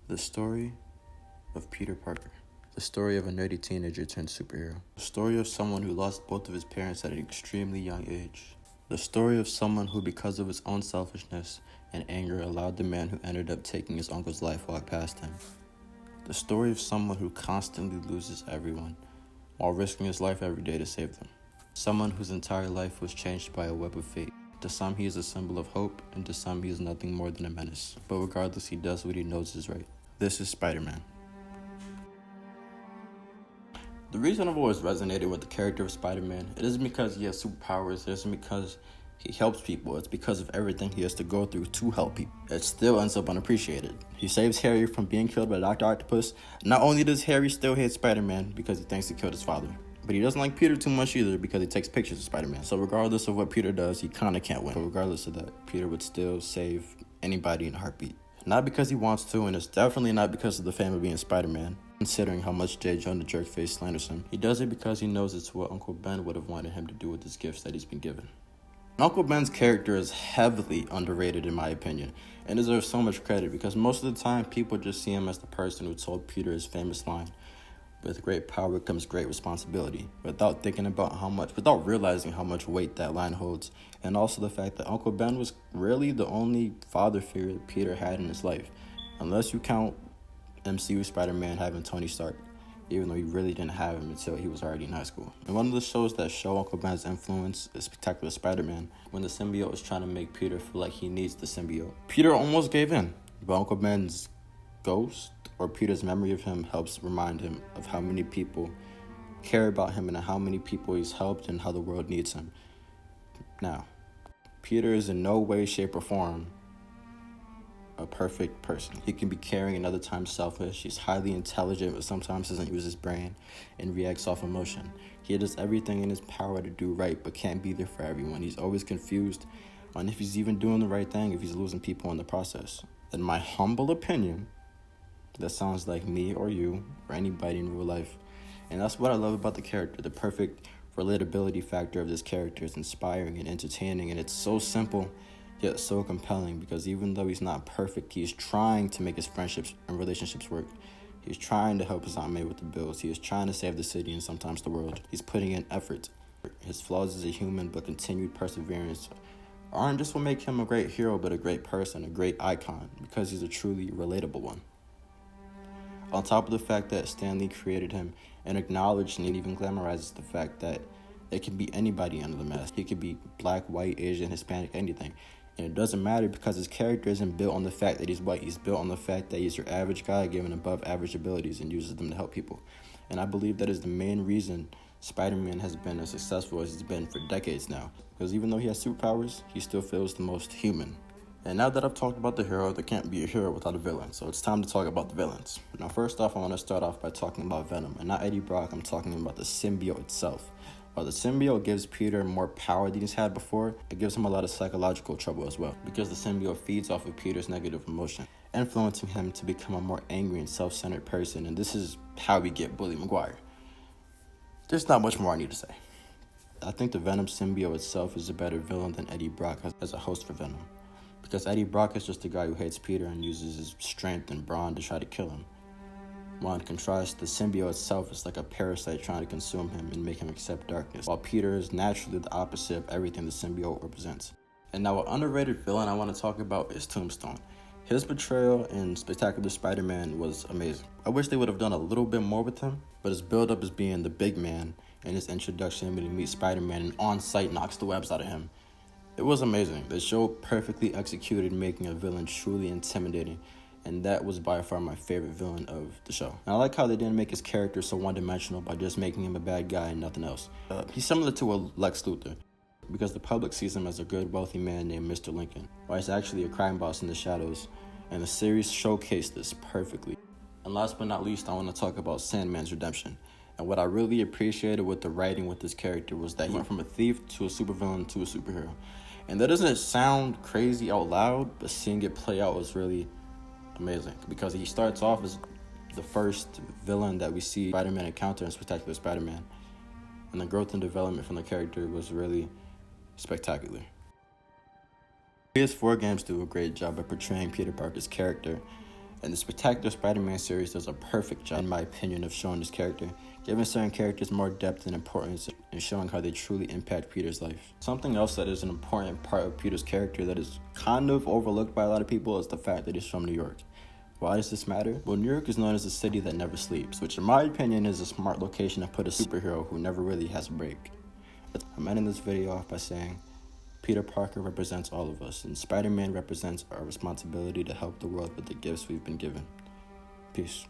The story of Peter Parker. The story of a nerdy teenager turned superhero. The story of someone who lost both of his parents at an extremely young age. The story of someone who, because of his own selfishness and anger, allowed the man who ended up taking his uncle's life walk past him. The story of someone who constantly loses everyone while risking his life every day to save them. Someone whose entire life was changed by a web of fate. To some, he is a symbol of hope, and to some, he is nothing more than a menace. But regardless, he does what he knows is right. This is Spider-Man. The reason I've always resonated with the character of Spider-Man, it isn't because he has superpowers, it isn't because he helps people, it's because of everything he has to go through to help people. It still ends up unappreciated. He saves Harry from being killed by Dr. Octopus. Not only does Harry still hate Spider-Man because he thinks he killed his father, but he doesn't like Peter too much either because he takes pictures of Spider-Man. So regardless of what Peter does, he kinda can't win. But regardless of that, Peter would still save anybody in a heartbeat. Not because he wants to, and it's definitely not because of the fame of being Spider-Man, considering how much J. Jonah the Jerkface slanders him. He does it because he knows it's what Uncle Ben would have wanted him to do with his gifts that he's been given. Uncle Ben's character is heavily underrated in my opinion, and deserves so much credit because most of the time people just see him as the person who told Peter his famous line, "With great power comes great responsibility," without realizing how much weight that line holds, and also the fact that Uncle Ben was really the only father figure that Peter had in his life, unless you count MCU Spider-Man having Tony Stark, even though he really didn't have him until he was already in high school. And one of the shows that show Uncle Ben's influence is Spectacular Spiderman, when the symbiote is trying to make Peter feel like he needs the symbiote. Peter almost gave in, but Uncle Ben's ghost, or Peter's memory of him, helps remind him of how many people care about him and how many people he's helped and how the world needs him. Now, Peter is in no way, shape, or form a perfect person. He can be caring and other times selfish. He's highly intelligent, but sometimes doesn't use his brain and reacts off emotion. He does everything in his power to do right, but can't be there for everyone. He's always confused on if he's even doing the right thing, if he's losing people in the process. In my humble opinion, that sounds like me or you or anybody in real life. And that's what I love about the character. The perfect relatability factor of this character is inspiring and entertaining, and it's so simple yet so compelling because even though he's not perfect, he's trying to make his friendships and relationships work. He's trying to help his Aunt May with the bills. He is trying to save the city and sometimes the world. He's putting in effort. His flaws as a human but continued perseverance aren't just what make him a great hero, but a great person, a great icon, because he's a truly relatable one. On top of the fact that Stan Lee created him and acknowledged and even glamorizes the fact that it can be anybody under the mask. He could be black, white, Asian, Hispanic, anything. And it doesn't matter because his character isn't built on the fact that he's white. He's built on the fact that he's your average guy given above average abilities and uses them to help people. And I believe that is the main reason Spider-Man has been as successful as he's been for decades now. Because even though he has superpowers, he still feels the most human. And now that I've talked about the hero, there can't be a hero without a villain, so it's time to talk about the villains. Now first off, I want to start off by talking about Venom, and not Eddie Brock, I'm talking about the symbiote itself. While the symbiote gives Peter more power than he's had before, it gives him a lot of psychological trouble as well, because the symbiote feeds off of Peter's negative emotion, influencing him to become a more angry and self-centered person, and this is how we get Bully Maguire. There's not much more I need to say. I think the Venom symbiote itself is a better villain than Eddie Brock as a host for Venom. Because Eddie Brock is just a guy who hates Peter and uses his strength and brawn to try to kill him. While in contrast, the symbiote itself is like a parasite trying to consume him and make him accept darkness, while Peter is naturally the opposite of everything the symbiote represents. And now an underrated villain I want to talk about is Tombstone. His portrayal in Spectacular Spiderman was amazing. I wish they would have done a little bit more with him, but his build-up as being the big man and his introduction when he meets Spider-Man and on-sight knocks the webs out of him. It was amazing. The show perfectly executed making a villain truly intimidating, and that was by far my favorite villain of the show. And I like how they didn't make his character so one-dimensional by just making him a bad guy and nothing else. He's similar to a Lex Luthor, because the public sees him as a good, wealthy man named Mr. Lincoln, while he's actually a crime boss in the shadows, and the series showcased this perfectly. And last but not least, I want to talk about Sandman's redemption. And what I really appreciated with the writing with this character was that he went from a thief to a supervillain to a superhero. And that doesn't sound crazy out loud, but seeing it play out was really amazing. Because he starts off as the first villain that we see Spider-Man encounter in Spectacular Spider-Man. And the growth and development from the character was really spectacular. PS4 games do a great job at portraying Peter Parker's character And the Spectacular Spider-Man series does a perfect job, in my opinion, of showing this character, giving certain characters more depth and importance, and showing how they truly impact Peter's life. Something else that is an important part of Peter's character that is kind of overlooked by a lot of people is the fact that he's from New York. Why does this matter? Well, New York is known as the city that never sleeps, which in my opinion is a smart location to put a superhero who never really has a break. I'm ending this video off by saying, Peter Parker represents all of us, and Spider-Man represents our responsibility to help the world with the gifts we've been given. Peace.